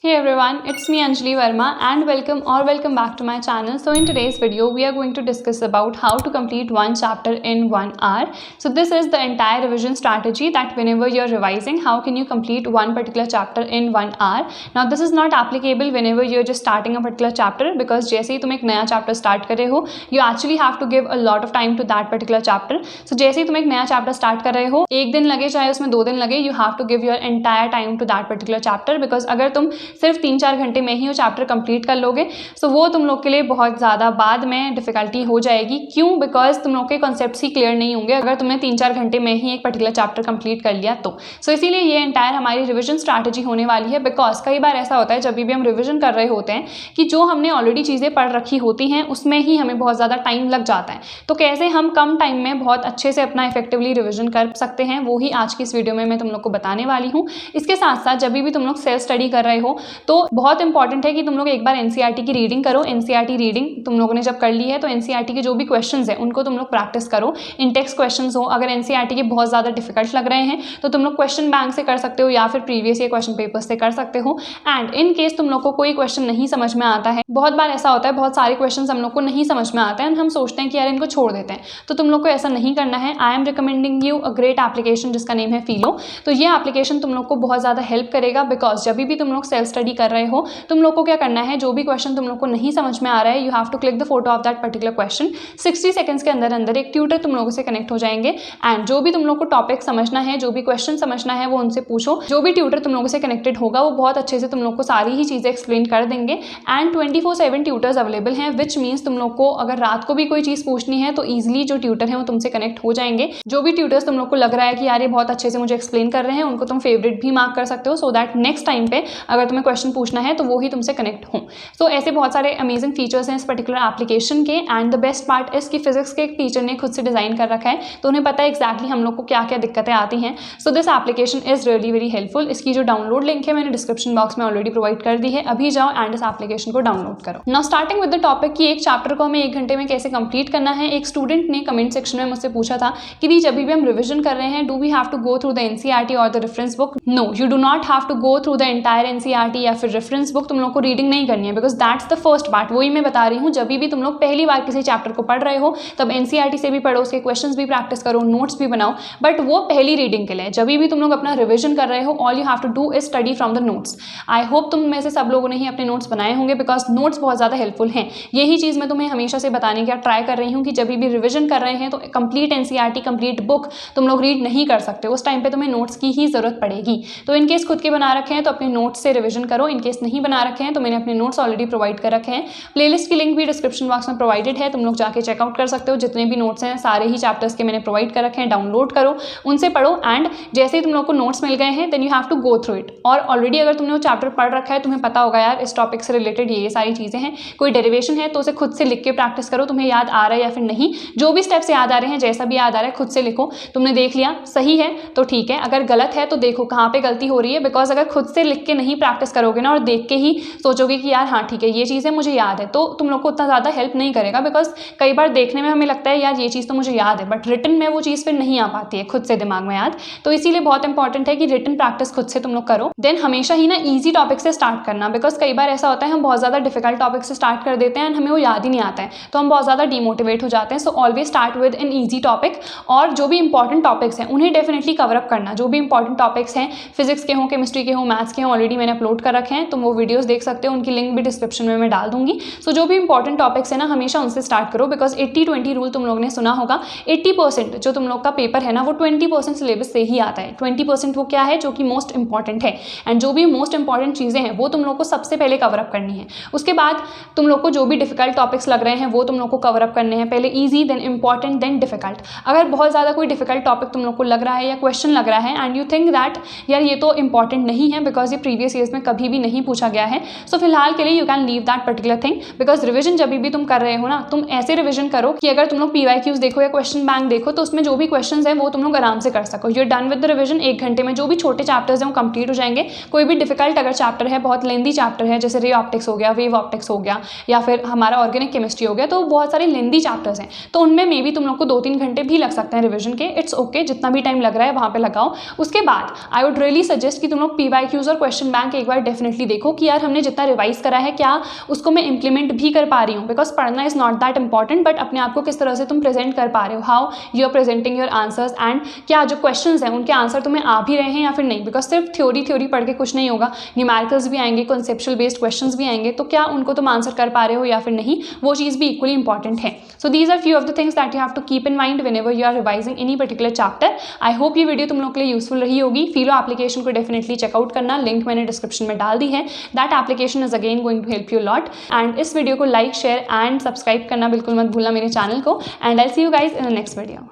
Hey everyone, it's me Anjali Verma and welcome back to my channel. So in today's video, we are going to discuss about how to complete one chapter in 1 hour. So this is the entire revision strategy that whenever you're revising, how can you complete one particular chapter in 1 hour. Now this is not applicable whenever you're just starting a particular chapter because जैसे ही तुम एक नया chapter start कर रहे हो, you actually have to give a lot of time to that particular chapter. So जैसे ही तुम एक नया chapter start कर रहे हो, एक दिन लगे चाहे उसमें 2 दिन लगे, you have to give your entire time to that particular chapter because अगर तुम सिर्फ 3-4 घंटे में ही वो चैप्टर कंप्लीट कर लोगे सो वो तुम लोग के लिए बहुत ज़्यादा बाद में डिफिकल्टी हो जाएगी। क्यों? बिकॉज तुम लोग के कॉन्सेप्ट्स ही क्लियर नहीं होंगे अगर तुमने 3-4 घंटे में ही एक पर्टिकुलर चैप्टर कंप्लीट कर लिया तो। सो इसीलिए ये एंटायर हमारी रिविजन स्ट्रैटेजी होने वाली है। बिकॉज कई बार ऐसा होता है जब भी हम रिविजन कर रहे होते हैं कि जो हमने ऑलरेडी चीज़ें पढ़ रखी होती हैं उसमें ही हमें बहुत ज़्यादा टाइम लग जाता है। तो कैसे हम कम टाइम में बहुत अच्छे से अपना इफेक्टिवली रिविजन कर सकते हैं वो ही आज की इस वीडियो में मैं तुम लोग को बताने वाली हूँ। इसके साथ साथ जब भी तुम लोग सेल्फ स्टडी कर रहे हो तो बहुत इंपॉर्टेंट है कि तुम लोग एक बार एनसीईआरटी की रीडिंग करो। एनसीईआरटी रीडिंग तुम लोगों ने जब कर ली है तो एनसीईआरटी के जो भी क्वेश्चंस हैं उनको तुम लोग प्रैक्टिस करो। इंटेक्स क्वेश्चंस हो, अगर एनसीईआरटी के बहुत ज़्यादा डिफिकल्ट लग रहे हैं तो तुम लोग क्वेश्चन बैंक से कर सकते हो या फिर प्रीवियस ईयर क्वेश्चन पेपर से कर सकते हो। एंड इन केस तुम लोग को कोई क्वेश्चन नहीं समझ में आता है, बहुत बार ऐसा होता है बहुत सारे क्वेश्चन हम लोग को नहीं समझ में आते हैं, हम सोचते हैं कि यार इनको छोड़ देते हैं, तो तुम लोग को ऐसा नहीं करना है। I am recommending you a great application जिसका नेम है फीलो। तो ये एप्लीकेशन तुम लोग को बहुत ज़्यादा हेल्प करेगा बिकॉज जब भी तुम लोग सेल्फ स्टडी कर रहे हो तुम लोग को क्या करना है, जो भी क्वेश्चन तुम लोग को नहीं समझ में आ रहा है you have to click the photo of that particular question. 60 seconds के अंदर अंदर एक ट्यूटर तुम लोगों से कनेक्ट हो जाएंगे एंड जो भी तुम लोग को टॉपिक समझना है, जो भी क्वेश्चन समझना है वो उनसे पूछो। जो भी ट्यूटर तुम लोगों से कनेक्टेड होगा वो बहुत अच्छे से तुम लोग को सारी ही चीज़ें एक्सप्लेन कर देंगे। एंड 24/7 ट्यूटर्स अवेलेबल हैं विच मीन्स तुम लोग को अगर रात को भी कोई चीज़ पूछनी है तो ईजिली जो ट्यूटर है वो तुमसे कनेक्ट हो जाएंगे। जो भी ट्यूटर्स तुम लोग को लग रहा है कि यार ये बहुत अच्छे से मुझे एक्सप्लेन कर रहे हैं उनको तुम फेवरेट भी मार्क कर सकते हो सो दैट नेक्स्ट टाइम पे अगर तुम्हें क्वेश्चन पूछना है तो वो ही तुमसे कनेक्ट हो। सो ऐसे बहुत सारे अमेजिंग फीचर्स हैं इस पर्टिकुलर एप्लीकेशन के। एंड द बेस्ट पार्ट इस कि फिजिक्स के एक टीचर ने खुद से डिज़ाइन कर रखा है तो उन्हें पता है एक्जैक्टली हम लोग को क्या क्या दिक्कतें आती हैं। So this application is really very helpful. इसकी जो डाउनलोड लिंक है मैंने डिस्क्रिप्शन बॉक्स में ऑलरेडी प्रोवाइड कर दी है, अभी जाओ एंड इस एप्लीकेशन को डाउनलोड करो। Now starting with the topic कि एक चैप्टर को हमें 1 घंटे में कैसे कंप्लीट करना है। एक स्टूडेंट ने कमेंट सेक्शन में मुझसे पूछा था कि दी जब भी हम रिविजन कर रहे हैं do we have to go through the NCERT और the reference book. No, you do not have to go through the entire NCERT या फिर रेफरेंस बुक। तुम लोग को रीडिंग नहीं करनी है because that's the first part. वही मैं बता रही हूँ, जब भी तुम लोग पहली बार किसी चैप्टर को पढ़ रहे हो तब एनसीईआरटी से भी पढ़ो, उसके क्वेश्चंस भी प्रैक्टिस करो, नोट्स भी बनाओ, बट वो पहली रीडिंग के लिए। जब भी तुम लोग अपना रिविजन कर रहे हो all you have to do is study from the notes. I hope तुम में से सब लोगों ने ही अपने नोट्स बनाए होंगे बिकॉज नोट्स बहुत ज़्यादा हेल्पफुल हैं। यही चीज़ मैं तुम्हें हमेशा से बताने का ट्राई कर रही हूँ कि जब भी रिविजन कर रहे हैं तो कंप्लीट एनसीईआरटी कंप्लीट बुक तुम लोग रीड नहीं कर सकते, उस टाइम पे तुम्हें नोट्स की ही जरूरत पड़ेगी। तो इनकेस खुद के बना रखे हैं तो अपने नोट्स से रिविजन करो, इनकेस नहीं बना रखे हैं तो मैंने अपने नोट्स ऑलरेडी प्रोवाइड कर रखे हैं। प्लेलिस्ट की लिंक भी डिस्क्रिप्शन बॉक्स में प्रोवाइडेड है, तुम लोग जाके चेकआउट कर सकते हो। जितने भी नोट्स हैं सारे ही चैप्टर्स के मैंने प्रोवाइड कर रखे हैं, डाउनलोड करो, उनसे पढ़ो एंड जैसे ही तुम लोग को नोट्स मिल गए हैं then you have to go through it. और ऑलरेडी अगर तुमने वो चैप्टर पढ़ रखा है तुम्हें पता होगा यार इस टॉपिक से रिलेटेड ये सारी चीज़ें हैं, कोई डेरिवेशन है तो उसे खुद से लिख के प्रैक्टिस करो, तुम्हें याद आ रहा है या फिर नहीं। जो भी स्टेप्स याद आ रहे हैं, जैसा भी याद आ रहा है खुद से लिखो। तुमने देख लिया सही है तो ठीक है, अगर गलत है तो देखो कहाँ पे गलती हो रही है। बिकॉज अगर खुद से लिख के नहीं प्रैक्टिस करोगे ना और देख के ही सोचोगे कि यार हाँ ठीक है ये चीज़ें मुझे याद है, तो तुम लोग को उतना ज़्यादा हेल्प नहीं करेगा। बिकॉज कई बार देखने में हमें लगता है यार ये चीज़ तो मुझे याद है बट रिटन में वो चीज़ फिर नहीं आ पाती है खुद से दिमाग में याद। तो इसीलिए बहुत इंपॉर्टेंट है कि रिटन प्रैक्टिस खुद से तुम लोग करो। देन हमेशा ही ना ईजी टॉपिक से स्टार्ट करना, बिकॉज कई बार ऐसा होता है हम बहुत ज़्यादा डिफिकल्ट टॉपिक से स्टार्ट कर देते हैं एंड हमें वो याद ही नहीं आता है तो हम बहुत ज़्यादा डिमोटिवेट हो जाते हैं। So always start with an easy topic और जो भी इंपॉर्टेंट टॉपिक्स हैं उन्हें डेफिनेटली कवर अप करना। जो भी इंपॉर्टेंट टॉपिक्स हैं फिजिक्स के हों, केमिस्ट्री के हों, मैथ्स के हों, ऑलरेडी मैंने अपलोड कर रखे हैं, तुम वो वीडियोस देख सकते हो, उनकी लिंक भी डिस्क्रिप्शन में मैं डाल दूंगी। सो जो भी इंपॉर्टेंट टॉपिक्स है ना हमेशा उनसे स्टार्ट करो बिकॉज 80-20 रूल तुम लोगों ने सुना होगा। 80% जो तुम लोग का पेपर है ना वो 20% सिलेबस से ही आता है। 20% वो क्या है जो कि मोस्ट इंपॉर्टेंट है एंड जो भी मोस्ट इंपॉर्टेंट चीज़ें हैं वो तुम लोग को सबसे पहले कवर अप करनी है। उसके बाद तुम लोग को जो भी डिफिकल्ट टॉपिक्स लग रहे हैं वो तुम लोग को कवर अप करने हैं, पहले easy then important then difficult. अगर बहुत ज़्यादा कोई डिफिकल्ट टॉपिक तुम लोग को लग रहा है या क्वेश्चन लग रहा है एंड यू थिंक दैट यार ये तो इंपॉर्टेंट नहीं है बिकॉज ये प्रीवियस ईयर्स में कभी भी नहीं पूछा गया है, सो फिलहाल के लिए you can leave that particular thing. Because revision जब भी तुम कर रहे हो ना तुम ऐसे रिविजन करो कि अगर तुम लोग PYQs देखो या क्वेश्चन बैंक देखो तो उसमें जो भी क्वेश्चंस हैं वो तुम लोग आराम से कर सको। You are done with the revision, 1 घंटे में जो भी छोटे चैप्टर्स हैं वो कंप्लीट हो जाएंगे। कोई भी डिफिकल्ट अगर चैप्टर है, बहुत लेंदी चैप्टर है जैसे रे ऑप्टिक्स हो गया, वेव वेव ऑप्टिक्स हो गया या फिर हमारा ऑर्गेनिक केमिस्ट्री हो गया, तो बहुत सारे लेंदी चैप्टर्स हैं, तो उनमें मे बी तुम लोग को 2-3 घंटे भी लग सकते हैं रिविजन के। इट्स ओके, जितना भी टाइम लग रहा है वहाँ पे लगाओ। उसके बाद आई वुड रियली सजेस्ट कि तुम लोग PYQs और क्वेश्चन बैंक एक बार डेफिनेटली देखो कि यार हमने जितना रिवाइज करा है क्या उसको मैं इंप्लीमेंट भी कर पा रही हूँ, बिकॉज पढ़ना is not that important, but अपने आप को किस तरह से तुम प्रेजेंट कर पा रहे हो, how you are presenting your answers, and क्या जो क्वेश्चंस हैं उनके आंसर तुम्हें आ भी रहे हैं या फिर नहीं, बिकॉज सिर्फ थ्योरी पढ़ के कुछ नहीं होगा, न्यूमेरिकल्स भी आएंगे, कॉन्सेप्चुअल बेस्ड क्वेश्चंस भी आएंगे, तो क्या उनको तुम आंसर कर पा रहे हो या फिर नहीं, वो चीज़ भी इक्वली इंपॉर्टेंट है। So these are few of the things that you have to keep in mind whenever you are revising any particular chapter. I hope ये वीडियो तुम लोग के लिए यूजफुल रही होगी। फिलो एप्लीकेशन को डेफिनेटली चेकआउट करना, लिंक मैंने डिस्क्रिप्शन में डाल दी है। That application is again going to help you lot. And इस वीडियो को लाइक, शेयर एंड सब्सक्राइब करना बिल्कुल मत भूलना मेरे चैनल को। And I see you guys in the next video.